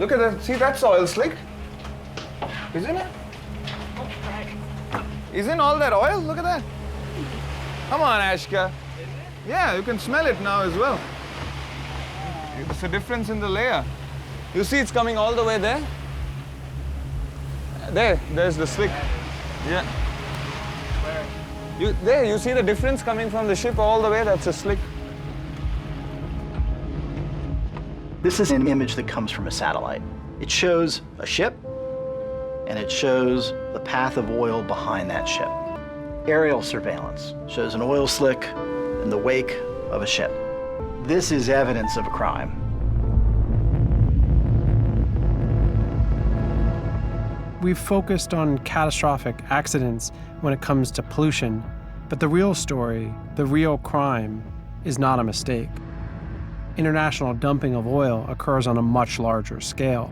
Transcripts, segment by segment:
Look at that. See, that's oil slick. Isn't it? Isn't all that oil? Look at that. Come on, Ashka. Yeah, you can smell it now as well. It's a difference in the layer. You see it's coming all the way there? There's the slick. Yeah. Where? You see the difference coming from the ship all the way? That's a slick. This is an image that comes from a satellite. It shows a ship, and it shows the path of oil behind that ship. Aerial surveillance shows an oil slick in the wake of a ship. This is evidence of a crime. We've focused on catastrophic accidents when it comes to pollution, but the real story, the real crime, is not a mistake. International dumping of oil occurs on a much larger scale.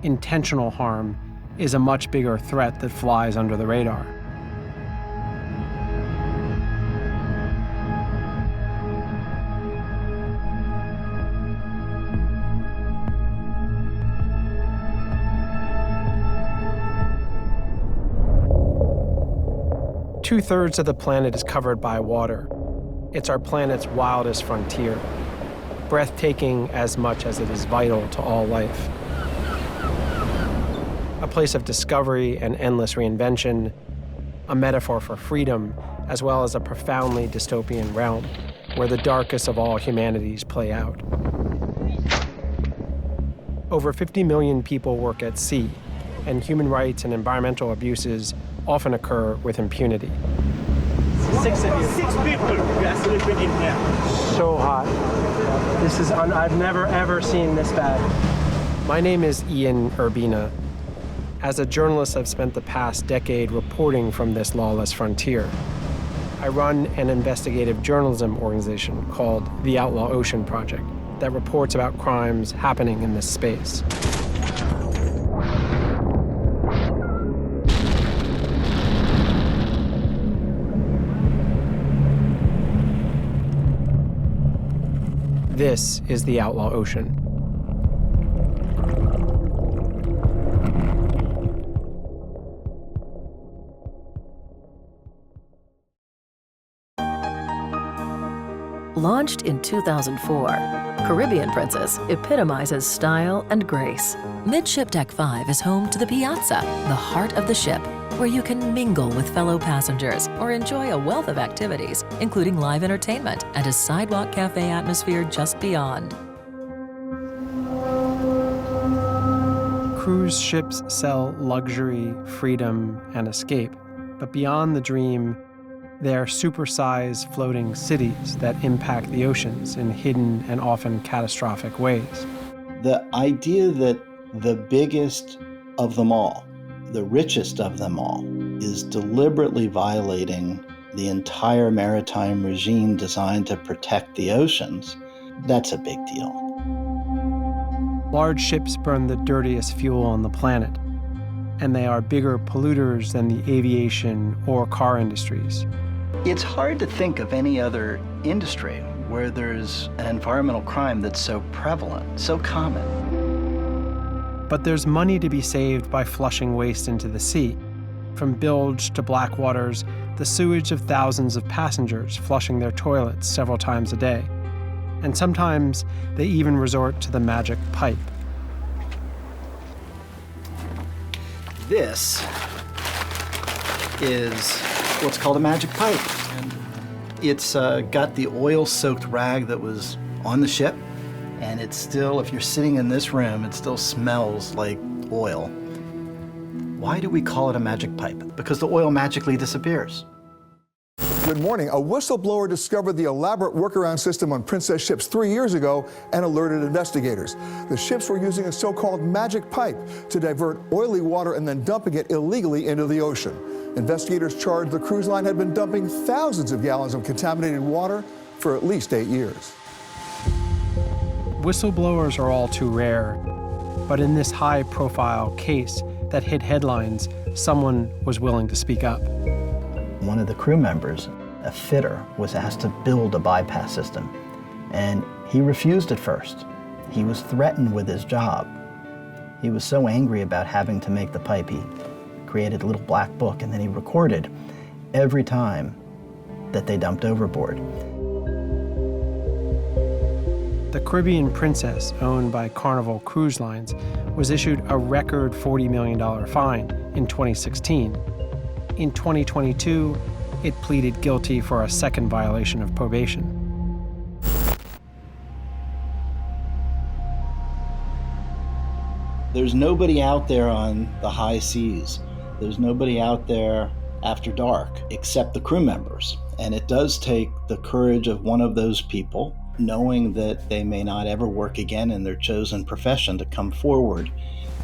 Intentional harm is a much bigger threat that flies under the radar. Two-thirds of the planet is covered by water. It's our planet's wildest frontier, breathtaking as much as it is vital to all life. A place of discovery and endless reinvention, a metaphor for freedom, as well as a profoundly dystopian realm where the darkest of all humanities play out. Over 50 million people work at sea, and human rights and environmental abuses often occur with impunity. 6 of you. 6 people. We are sleeping in here. So hot. This is I've never ever seen this bad. My name is Ian Urbina. As a journalist, I've spent the past decade reporting from this lawless frontier. I run an investigative journalism organization called the Outlaw Ocean Project that reports about crimes happening in this space. This is the Outlaw Ocean. Launched in 2004, Caribbean Princess epitomizes style and grace. Midship Deck 5 is home to the Piazza, the heart of the ship, where you can mingle with fellow passengers or enjoy a wealth of activities, including live entertainment and a sidewalk cafe atmosphere just beyond. Cruise ships sell luxury, freedom, and escape, but beyond the dream, they're supersized floating cities that impact the oceans in hidden and often catastrophic ways. The idea that the biggest of them all, the richest of them all, is deliberately violating the entire maritime regime designed to protect the oceans, that's a big deal. Large ships burn the dirtiest fuel on the planet, and they are bigger polluters than the aviation or car industries. It's hard to think of any other industry where there's an environmental crime that's so prevalent, so common. But there's money to be saved by flushing waste into the sea. From bilge to black waters, the sewage of thousands of passengers flushing their toilets several times a day. And sometimes they even resort to the magic pipe. This is what's called a magic pipe. And it's got the oil-soaked rag that was on the ship, and it's still, if you're sitting in this room, it still smells like oil. Why do we call it a magic pipe? Because the oil magically disappears. Good morning. A whistleblower discovered the elaborate workaround system on Princess ships 3 years ago and alerted investigators. The ships were using a so-called magic pipe to divert oily water and then dumping it illegally into the ocean. Investigators charged the cruise line had been dumping thousands of gallons of contaminated water for at least 8 years. Whistleblowers are all too rare, but in this high-profile case that hit headlines, someone was willing to speak up. One of the crew members, a fitter, was asked to build a bypass system, and he refused at first. He was threatened with his job. He was so angry about having to make the pipe, he created a little black book, and then he recorded every time that they dumped overboard. The Caribbean Princess, owned by Carnival Cruise Lines, was issued a record $40 million fine in 2016. In 2022, it pleaded guilty for a second violation of probation. There's nobody out there on the high seas. There's nobody out there after dark except the crew members. And it does take the courage of one of those people, knowing that they may not ever work again in their chosen profession, to come forward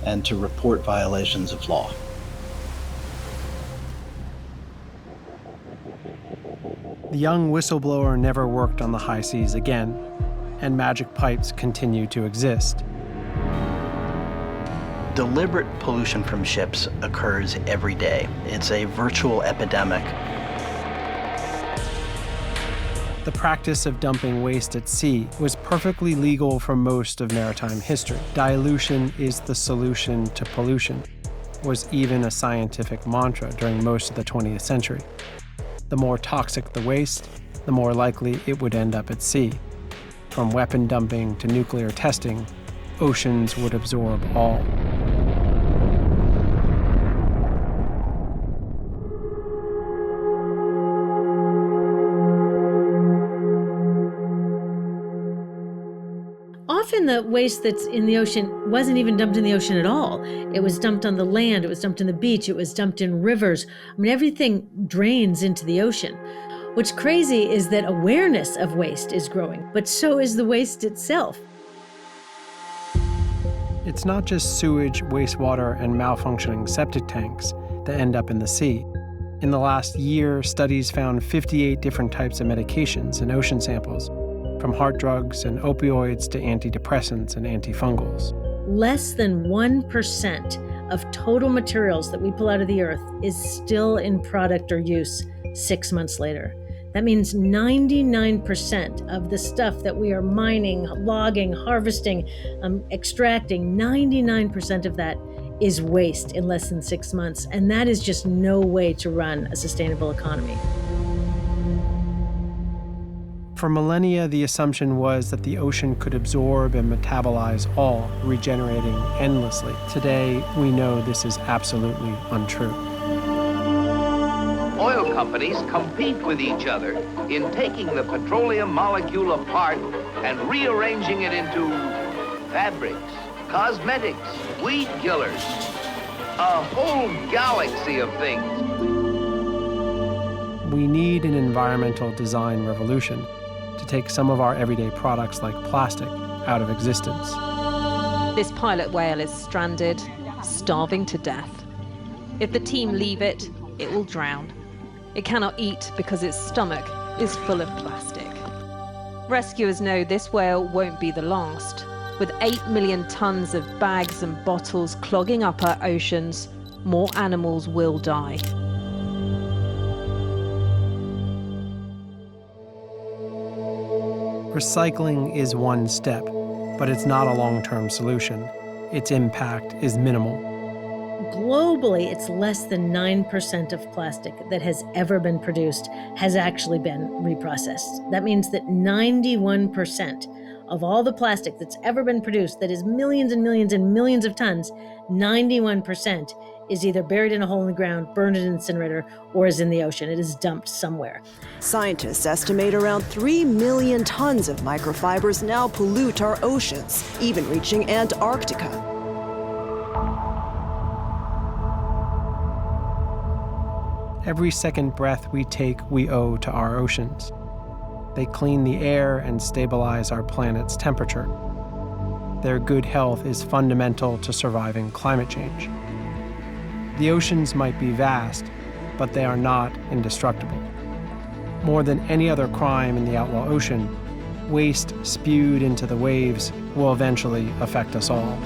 and to report violations of law. The young whistleblower never worked on the high seas again, and magic pipes continue to exist. Deliberate pollution from ships occurs every day. It's a virtual epidemic. The practice of dumping waste at sea was perfectly legal for most of maritime history. Dilution is the solution to pollution was even a scientific mantra during most of the 20th century. The more toxic the waste, the more likely it would end up at sea. From weapon dumping to nuclear testing, oceans would absorb all. Often the waste that's in the ocean wasn't even dumped in the ocean at all. It was dumped on the land, it was dumped on the beach, it was dumped in rivers. I mean, everything drains into the ocean. What's crazy is that awareness of waste is growing, but so is the waste itself. It's not just sewage, wastewater, and malfunctioning septic tanks that end up in the sea. In the last year, studies found 58 different types of medications in ocean samples, from heart drugs and opioids to antidepressants and antifungals. Less than 1% of total materials that we pull out of the earth is still in product or use 6 months later. That means 99% of the stuff that we are mining, logging, harvesting, extracting, 99% of that is waste in less than 6 months. And that is just no way to run a sustainable economy. For millennia, the assumption was that the ocean could absorb and metabolize all, regenerating endlessly. Today, we know this is absolutely untrue. Oil companies compete with each other in taking the petroleum molecule apart and rearranging it into fabrics, cosmetics, weed killers, a whole galaxy of things. We need an environmental design revolution to take some of our everyday products like plastic out of existence. This pilot whale is stranded, starving to death. If the team leave it, it will drown. It cannot eat because its stomach is full of plastic. Rescuers know this whale won't be the last. With 8 million tons of bags and bottles clogging up our oceans, more animals will die. Recycling is one step, but it's not a long-term solution. Its impact is minimal. Globally, it's less than 9% of plastic that has ever been produced has actually been reprocessed. That means that 91% of all the plastic that's ever been produced, that is millions and millions and millions of tons, 91% is either buried in a hole in the ground, burned in an incinerator, or is in the ocean. It is dumped somewhere. Scientists estimate around 3 million tons of microfibers now pollute our oceans, even reaching Antarctica. Every second breath we take, we owe to our oceans. They clean the air and stabilize our planet's temperature. Their good health is fundamental to surviving climate change. The oceans might be vast, but they are not indestructible. More than any other crime in the outlaw ocean, waste spewed into the waves will eventually affect us all.